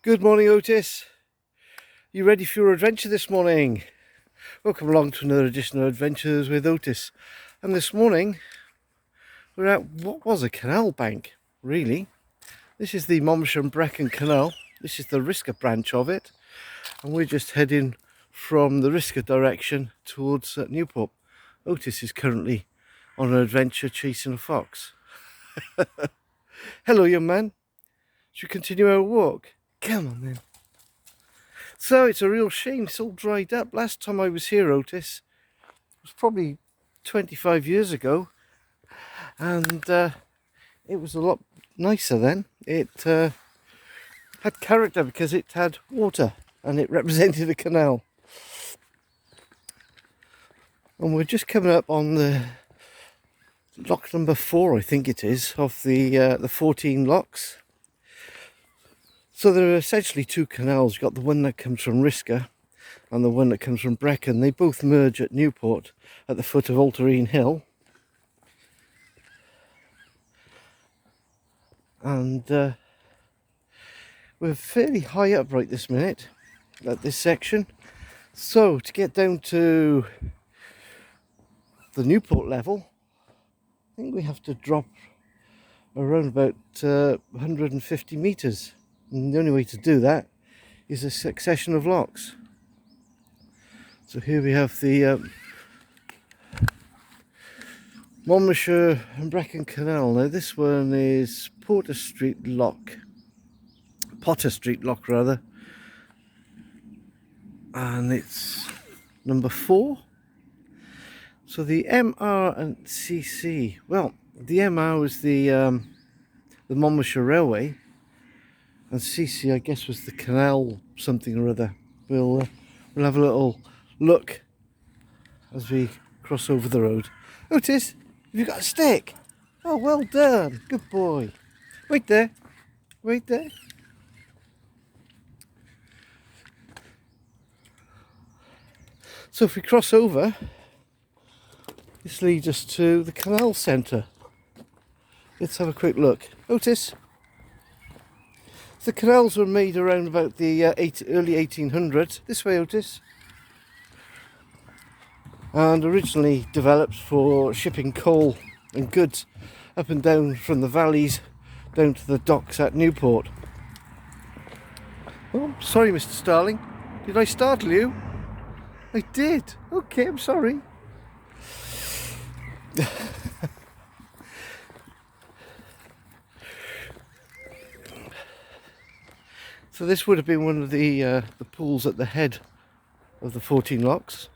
Good morning, Otis. You ready for your adventure this morning? Welcome along to another edition of Adventures with Otis. And this morning, we're at what was a canal bank, really. This is the Monmouthshire and Brecon Canal. This is the Risca branch of it. And we're just heading from the Risca direction towards Newport. Otis is currently on an adventure chasing a fox. Hello, young man. Should we continue our walk? Come on then. So it's a real shame it's all dried up. Last time I was here, Otis, was probably 25 years ago, and it was a lot nicer then. It had character because it had water and it represented a canal. And we're just coming up on the lock number 4, I think it is, of the 14 locks. So there are essentially two canals. You've got the one that comes from Risca and the one that comes from Brecon. They both merge at Newport at the foot of Altarine Hill. And we're fairly high up right this minute at this section. So to get down to the Newport level, I think we have to drop around about 150 metres. And the only way to do that is a succession of locks. So here we have the Monmouthshire and Brecon Canal. Now this one is Potter Street Lock rather, and it's number 4. So the MR and CC, well, the MR was the Monmouthshire Railway, and CC I guess was the canal something or other. We'll have a little look as we cross over the road. Otis, have you got a stick? Oh, well done, good boy. Wait there, wait there. So if we cross over, this leads us to the canal centre. Let's have a quick look. Otis, the canals were made around about the early 1800s. This way, Otis. And originally developed for shipping coal and goods up and down from the valleys down to the docks at Newport. Oh, sorry, Mr. Starling. Did I startle you? I did. Okay, I'm sorry. So this would have been one of the pools at the head of the 14 locks.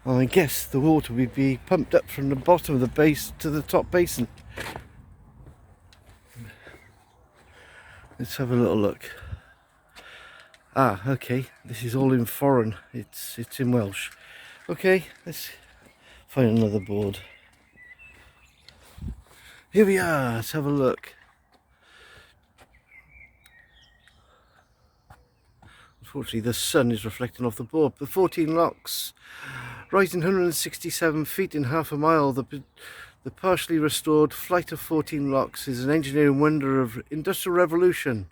I guess the water would be pumped up from the bottom of the base to the top basin. Let's have a little look. Ah, okay, this is all in foreign. It's in Welsh. Okay, let's find another board. Here we are, let's have a look. Unfortunately, the sun is reflecting off the board. The 14 locks, rising 167 feet in half a mile. The partially restored flight of 14 locks is an engineering wonder of industrial revolution.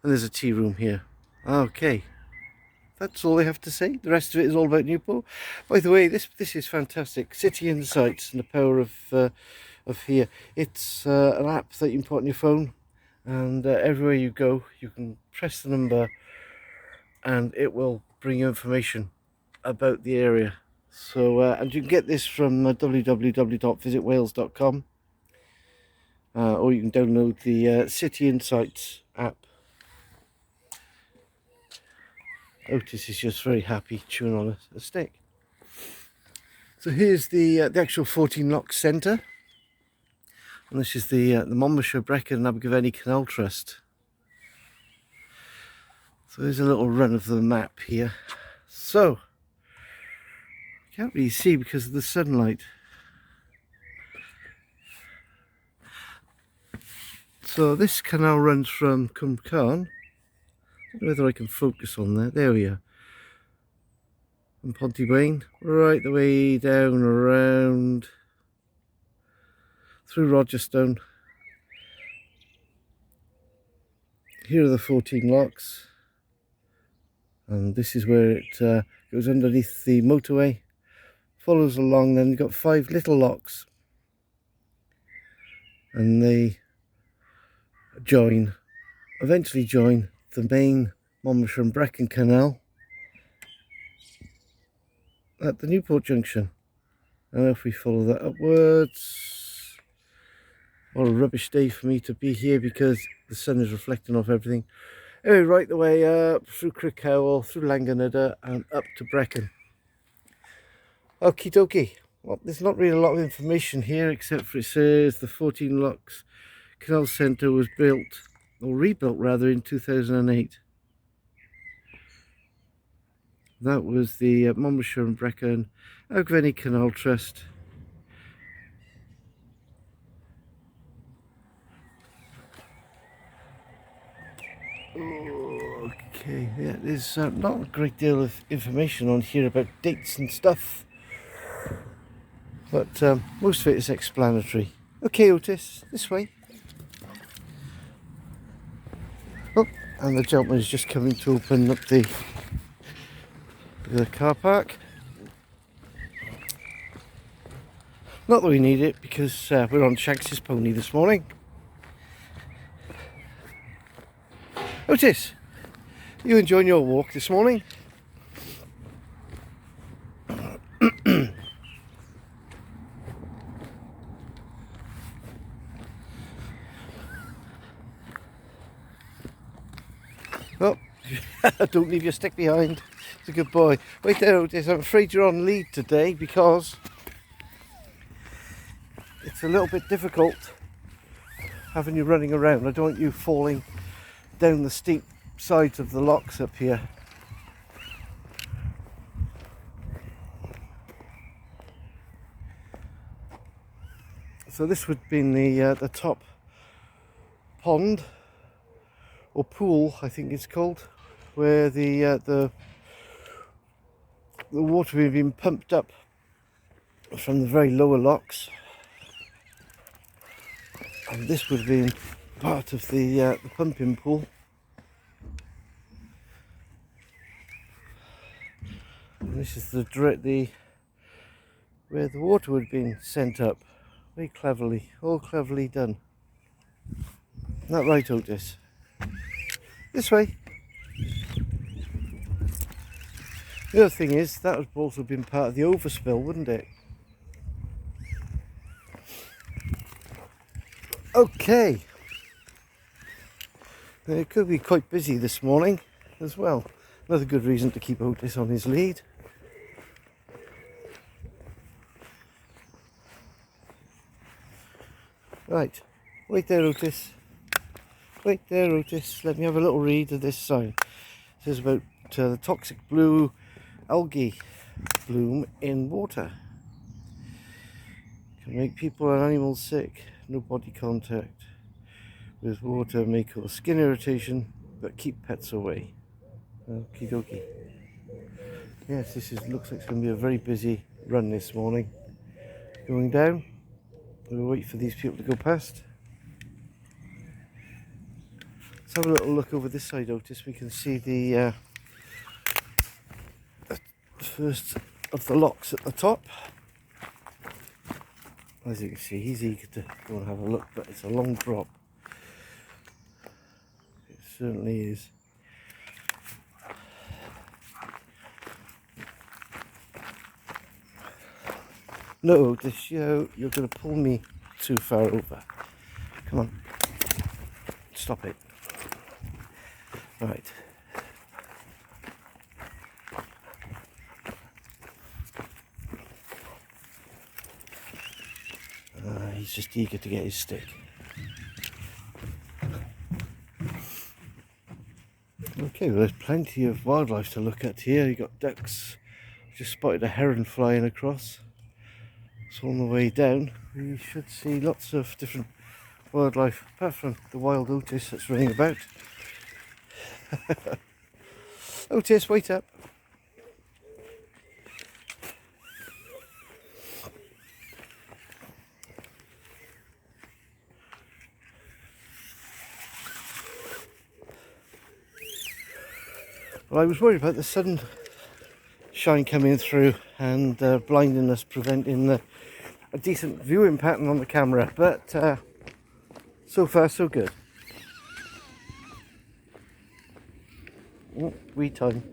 And there's a tea room here. Okay, that's all they have to say. The rest of it is all about Newport. By the way, this is fantastic. City Insights and the power of here. It's an app that you can put on your phone, and everywhere you go, you can press the number, and it will bring you information about the area. So, and you can get this from www.visitwales.com, or you can download the City Insights app. Otis is just very happy chewing on a stick. So here's the actual 14 lock centre, and this is the Monmouthshire, Brecon and Abergavenny Canal Trust. So there's a little run of the map here. So you can't really see because of the sunlight. So this canal runs from Cwmcarn. I don't know whether I can focus on that. There we are. And Pontywain, right the way down around through Rogerstone Here are the 14 locks, and this is where it goes underneath the motorway, follows along, then you've got 5 little locks, and they eventually join the main Monmouthshire and Brecon Canal at the Newport junction. And if we follow that upwards, what a rubbish day for me to be here because the sun is reflecting off everything. Anyway, right the way up through Canal, through Langanudder and up to Brecon. Okie dokie. Well, there's not really a lot of information here except for it says the 14 locks Canal Centre was built, or rebuilt rather, in 2008. That was the Monmouthshire and Brecon Usk Vale Canal Trust. Okay, yeah, there's not a great deal of information on here about dates and stuff, but most of it is explanatory. Okay, Otis, this way. Oh, and the gentleman is just coming to open up the car park. Not that we need it because we're on Shanks's pony this morning. Otis, you enjoying your walk this morning? Oh, don't leave your stick behind. It's a good boy. Wait there, Otis. I'm afraid you're on lead today because it's a little bit difficult having you running around. I don't want you falling down the steep sides of the locks up here. So this would be the top pond or pool, I think it's called, where the water had been pumped up from the very lower locks, and this would have been part of the pumping pool. And this is where the water would have been sent up. Very cleverly, all cleverly done. Isn't that right, Otis? This way. The other thing is, that would have also been part of the overspill, wouldn't it? Okay. It could be quite busy this morning as well. Another good reason to keep Otis on his lead. Right, wait there, Otis. Wait there, Otis. Let me have a little read of this sign. It says about the toxic blue algae bloom in water. Can make people and animals sick. No body contact with water may cause skin irritation, but keep pets away. Okie dokie. Yes, looks like it's going to be a very busy run this morning. Going down. We'll wait for these people to go past. Let's have a little look over this side, Otis. We can see the first of the locks at the top. As you can see, he's eager to go and have a look, but it's a long drop. It certainly is. No, Otis, you're going to pull me too far over. Come on. Stop it. Right. He's just eager to get his stick. Okay, well, there's plenty of wildlife to look at here. You've got ducks. Just spotted a heron flying across. So on the way down, we should see lots of different wildlife, apart from the wild Otis that's running about. Otis, wait up. I was worried about the sun shine coming through and blinding us, preventing a decent viewing pattern on the camera, but so far so good. Oh, wee time.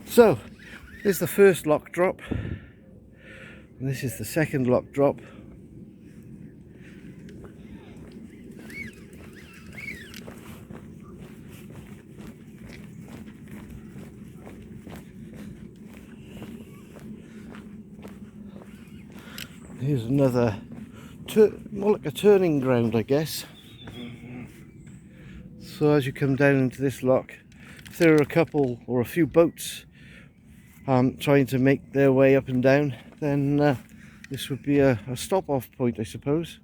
So this is the first lock drop, and this is the second lock drop. Here's another, more like a turning ground, I guess. So as you come down into this lock, if there are a couple or a few boats trying to make their way up and down, then this would be a stop-off point, I suppose.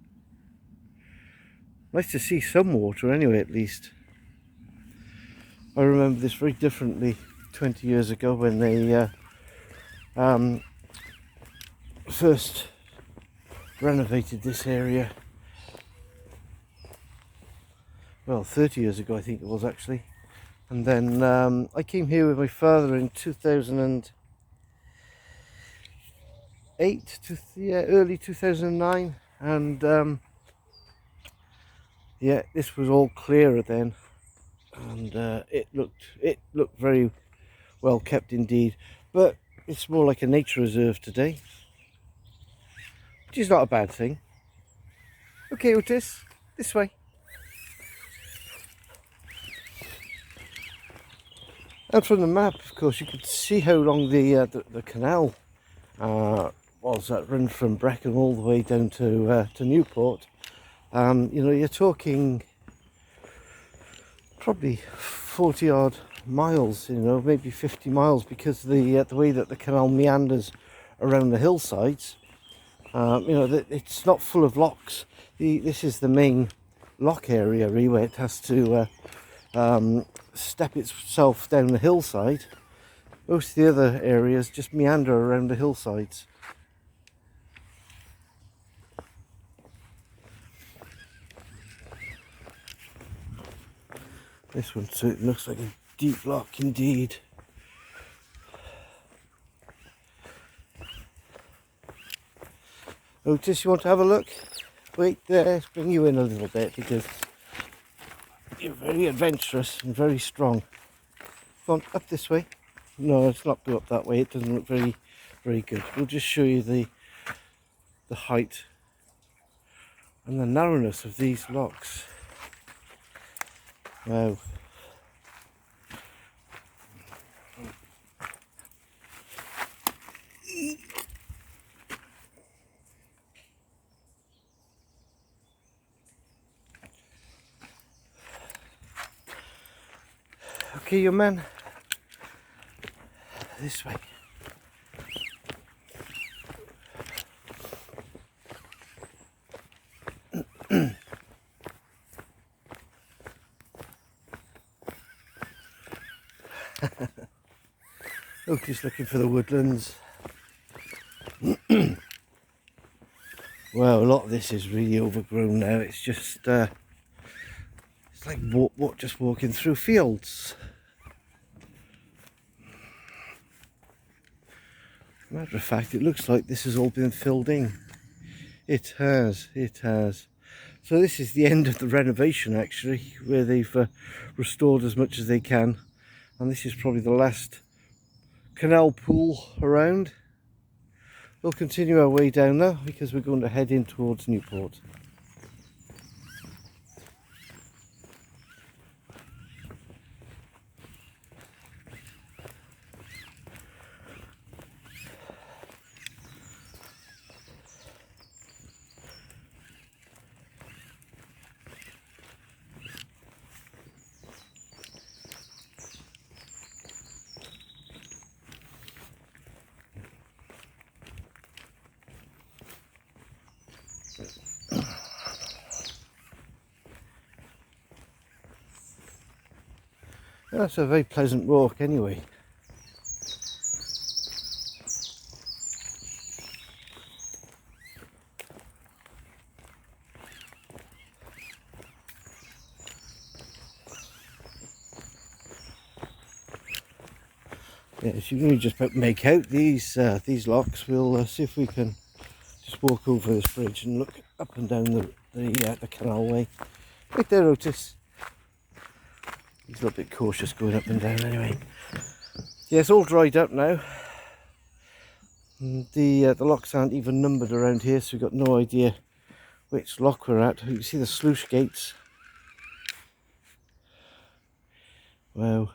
Nice to see some water anyway, at least. I remember this very differently 20 years ago when they first renovated this area. Well, 30 years ago I think it was, actually. And then I came here with my father in 2008 to early 2009, and yeah, this was all clearer then, and it looked very well kept indeed. But it's more like a nature reserve today, which is not a bad thing. Okay, Otis, this way. And from the map, of course, you could see how long the canal was that run from Brecon all the way down to Newport. You know, you're talking probably 40 odd miles, you know, maybe 50 miles, because the way that the canal meanders around the hillsides. You know, it's not full of locks. This is the main lock area, really, where it has to step itself down the hillside. Most of the other areas just meander around the hillsides. This one certainly looks like a deep lock indeed. Otis, you want to have a look? Wait there, let's bring you in a little bit because you're very adventurous and very strong. Come on, up this way. No, let's not go up that way. It doesn't look very, very good. We'll just show you the height and the narrowness of these locks. Wow. Okay, your man. This way. Otis looking for the woodlands. Well, a lot of this is really overgrown now. It's just it's like just walking through fields. Matter of fact, it looks like this has all been filled in. It has, it has. So this is the end of the renovation, actually, where they've restored as much as they can. And this is probably the last canal pool around. We'll continue our way down now because we're going to head in towards Newport. That's a very pleasant walk anyway. Yes, you can just about make out these locks. We'll see if we can just walk over this bridge and look up and down the canal way. Right there, Otis. He's a little bit cautious going up and down anyway. Yeah, it's all dried up now. And the locks aren't even numbered around here, so we've got no idea which lock we're at. You can see the sluice gates. Wow.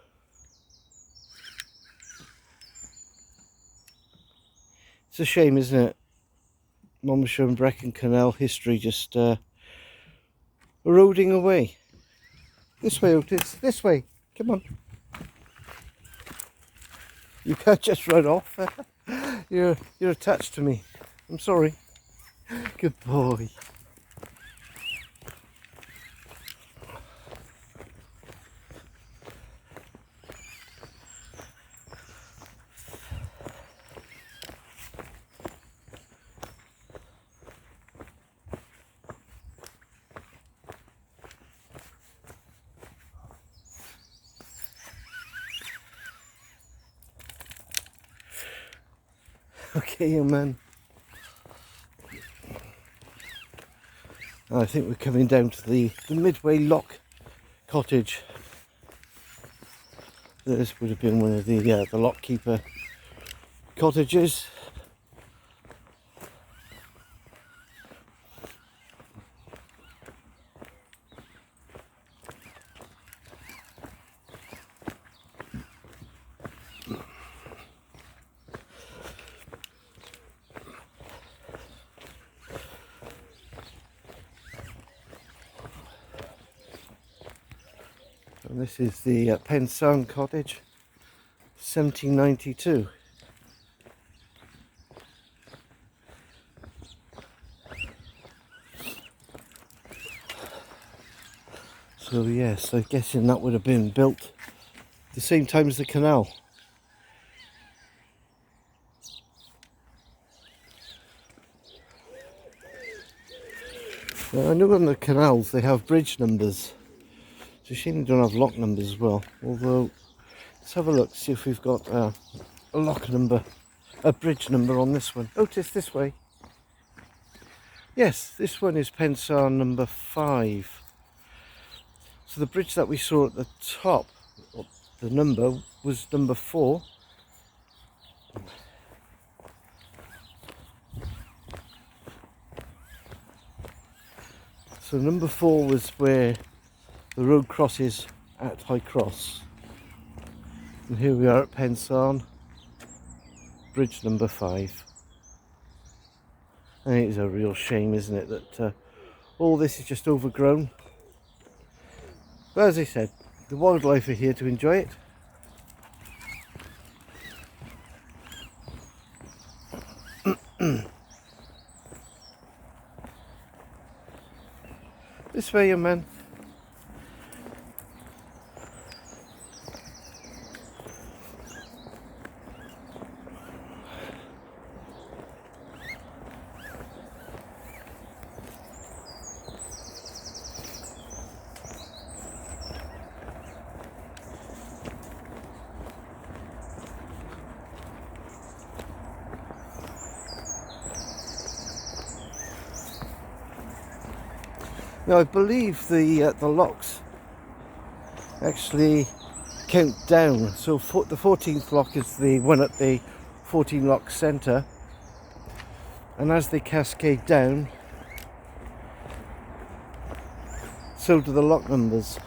It's a shame, isn't it? Monmouthshire and Brecon Canal history just eroding away. This way, Otis. This way. Come on. You can't just run off. You're attached to me. I'm sorry. Good boy. Okay, young man. I think we're coming down to the Midway Lock cottage. This would have been one of the lockkeeper cottages. And this is the Pensarn cottage, 1792. So yes, I'm guessing that would have been built at the same time as the canal. Now, I know on the canals they have bridge numbers. It's a shame they don't have lock numbers as well. Although, let's have a look, see if we've got a lock number, a bridge number on this one. Otis, this way. Yes, this one is Pensarn number 5. So the bridge that we saw at the top, the number was number 4. So number 4 was where the road crosses at High Cross. And here we are at Pensarn, bridge number 5. And it is a real shame, isn't it, that all this is just overgrown. But as I said, the wildlife are here to enjoy it. This way, young man. Now I believe the locks actually count down. So the 14th lock is the one at the 14 lock centre, and as they cascade down, so do the lock numbers.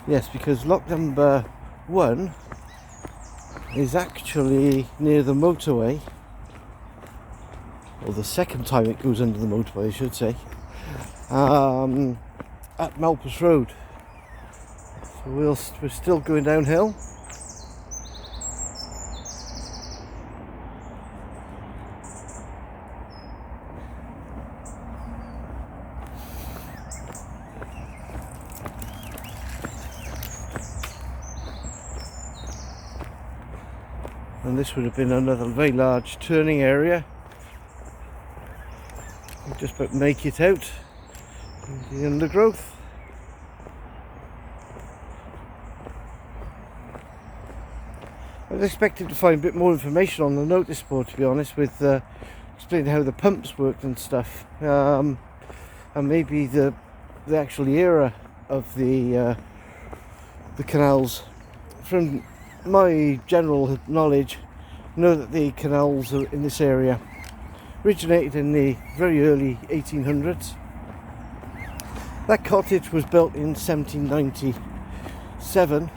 Yes, because lock number 1 is actually near the motorway. Or the second time it goes under the motorway, I should say, at Malpas Road. So we're still going downhill. And this would have been another very large turning area. Just about make it out in the undergrowth. I was expecting to find a bit more information on the notice board, to be honest, with explaining how the pumps worked and stuff, and maybe the actual era of the canals. From my general knowledge, I know that the canals in this area originated in the very early 1800s. That cottage was built in 1797,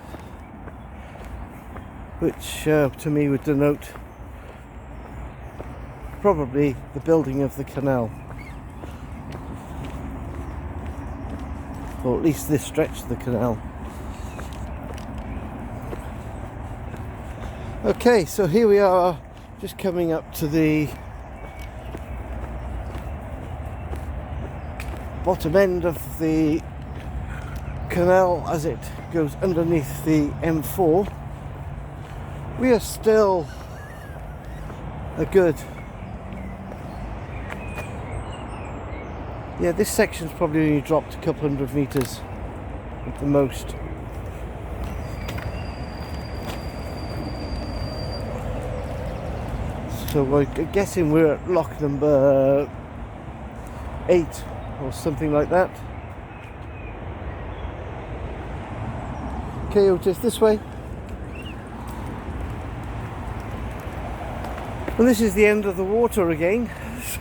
which to me would denote probably the building of the canal, or at least this stretch of the canal. Okay, so here we are, just coming up to the bottom end of the canal as it goes underneath the M4. We are still a good, yeah, this section's probably only dropped a couple hundred metres at the most. So I'm guessing we're at lock number 8 or something like that. Okay, Otis, this way. And this is the end of the water again.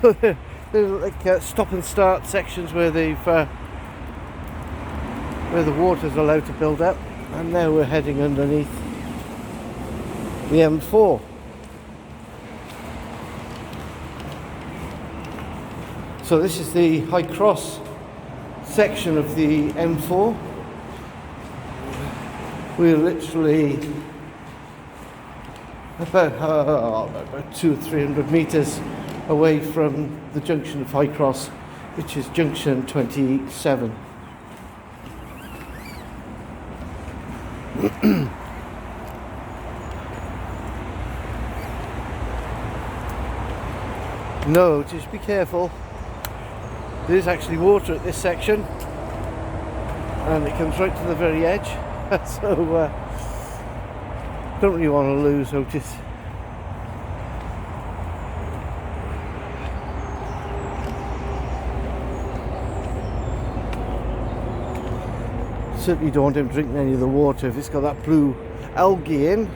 So they're like stop and start sections where where the water's allowed to build up, and now we're heading underneath the M4. So this is the High Cross section of the M4. We're literally about 200 or 300 metres away from the junction of High Cross, which is junction 27. No, just be careful. There is actually water at this section, and it comes right to the very edge. So don't really want to lose Otis. Certainly don't want him drinking any of the water if it's got that blue algae in.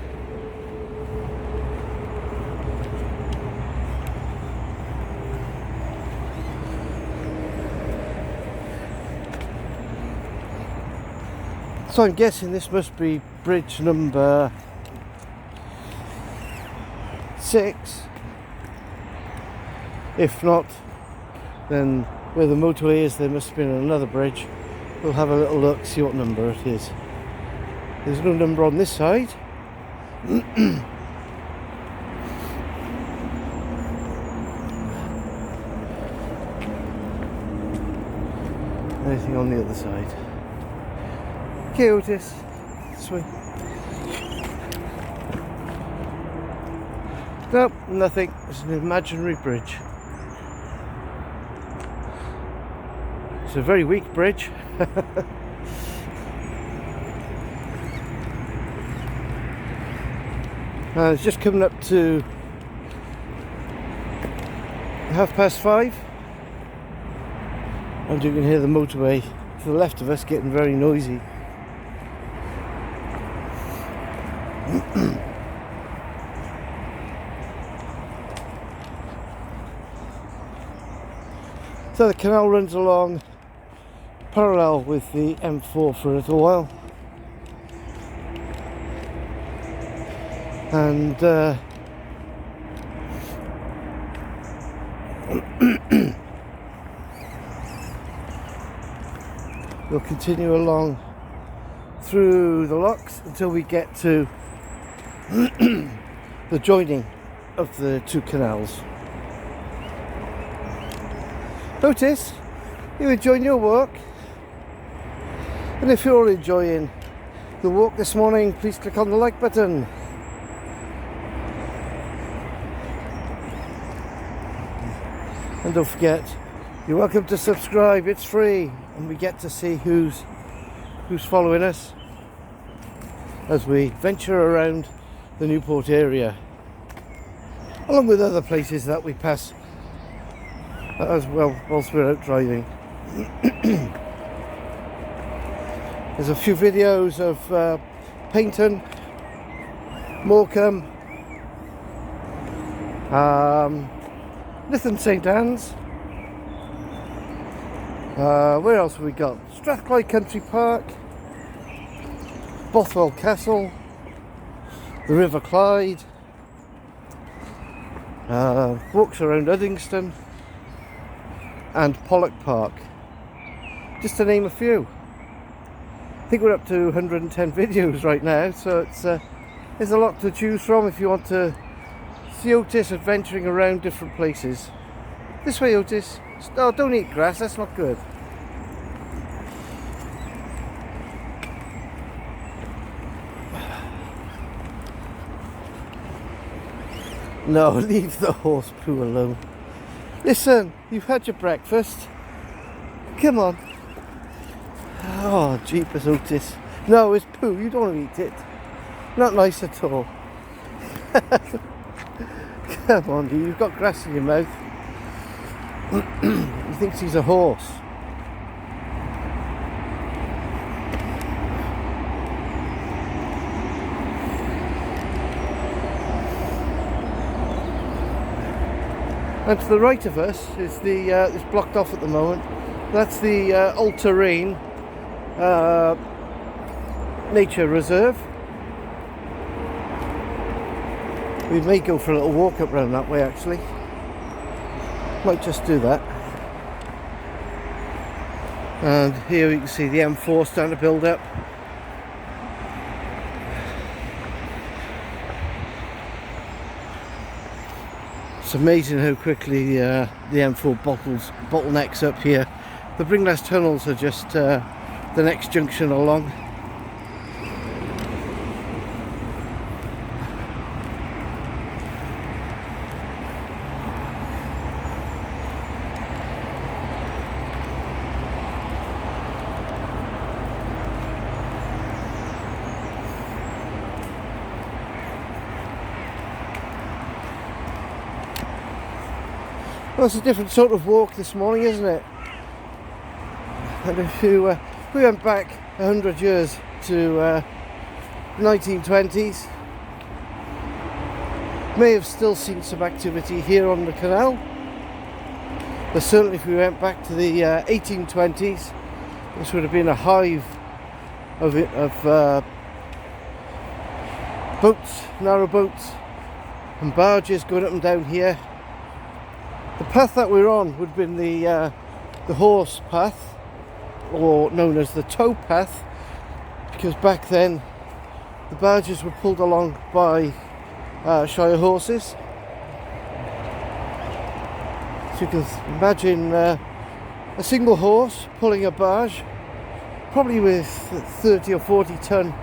So I'm guessing this must be bridge number 6. If not, then where the motorway is, there must have been another bridge. We'll have a little look, see what number it is. There's no number on this side. Anything on the other side? Okay, Otis, this way. Nope, nothing. It's an imaginary bridge. It's a very weak bridge. It's just coming up to 5:30, and you can hear the motorway to the left of us getting very noisy. So the canal runs along parallel with the M4 for a little while, and we'll continue along through the locks until we get to the joining of the two canals. Otis, you enjoying your walk? And if you're enjoying the walk this morning, please click on the like button. And don't forget, you're welcome to subscribe, it's free, and we get to see who's following us as we venture around the Newport area, along with other places that we pass as well whilst we're out driving. There's a few videos of Paynton, Morecambe, Lytham St Anne's. Where else have we got? Strathclyde Country Park, Bothwell Castle, the River Clyde, walks around Uddingston, and Pollock Park, just to name a few. I think we're up to 110 videos right now, so there's a lot to choose from if you want to see Otis adventuring around different places. This way, Otis. Oh, don't eat grass, that's not good. No, leave the horse poo alone. Listen, you've had your breakfast. Come on. Oh, jeepers, Otis. No, it's poo, you don't want to eat it. Not nice at all. Come on, you've got grass in your mouth. He thinks he's a horse. And to the right of us is it's blocked off at the moment. That's the all-terrain nature reserve. We may go for a little walk up round that way actually. Might just do that. And here you can see the M4 starting to build up. It's amazing how quickly the M4 bottlenecks up here. The Bringless tunnels are just the next junction along. Well, it's a different sort of walk this morning, isn't it? And if we went back 100 years to 1920s, may have still seen some activity here on the canal. But certainly if we went back to the 1820s, this would have been a hive of boats, narrow boats and barges going up and down here. The path that we're on would have been the horse path, or known as the tow path, because back then the barges were pulled along by Shire horses. So you can imagine a single horse pulling a barge, probably with 30 or 40 ton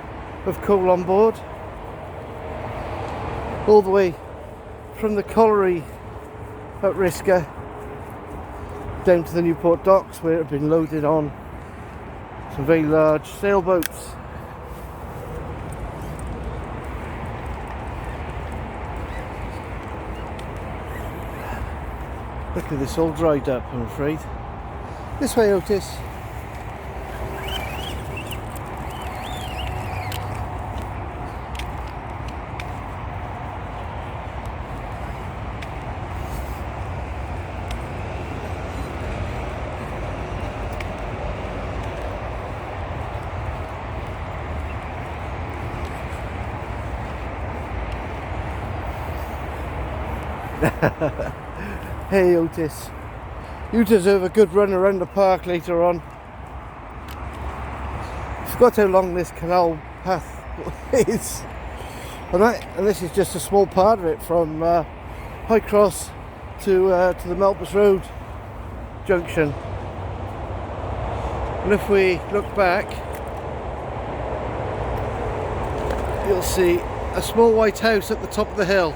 of coal on board, all the way from the colliery at Risca down to the Newport docks, where it had been loaded on some very large sailboats. Look at this, all dried up, I'm afraid. This way, Otis. Hey Otis, you deserve a good run around the park later on. I forgot how long this canal path is, and this is just a small part of it, from High Cross to the Melbourne Road junction. And if we look back, you'll see a small white house at the top of the hill.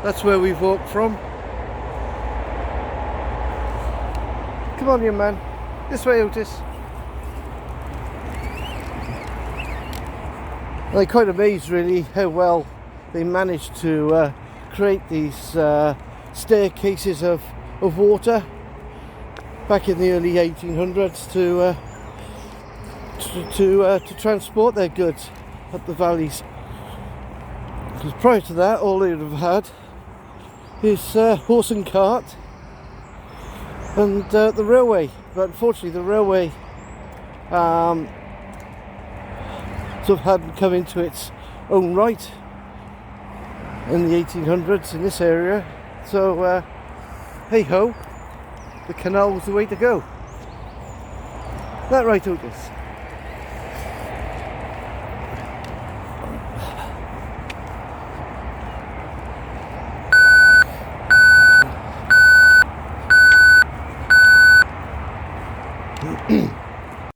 That's where we've walked from. Come on, young man. This way, Otis. I'm quite amazed, really, how well they managed to create these staircases of water back in the early 1800s to transport their goods up the valleys. Because prior to that, all they would have had is horse and cart and the railway. But unfortunately, the railway sort of hadn't come into its own right in the 1800s in this area. So hey ho, the canal was the way to go. That right, Otis?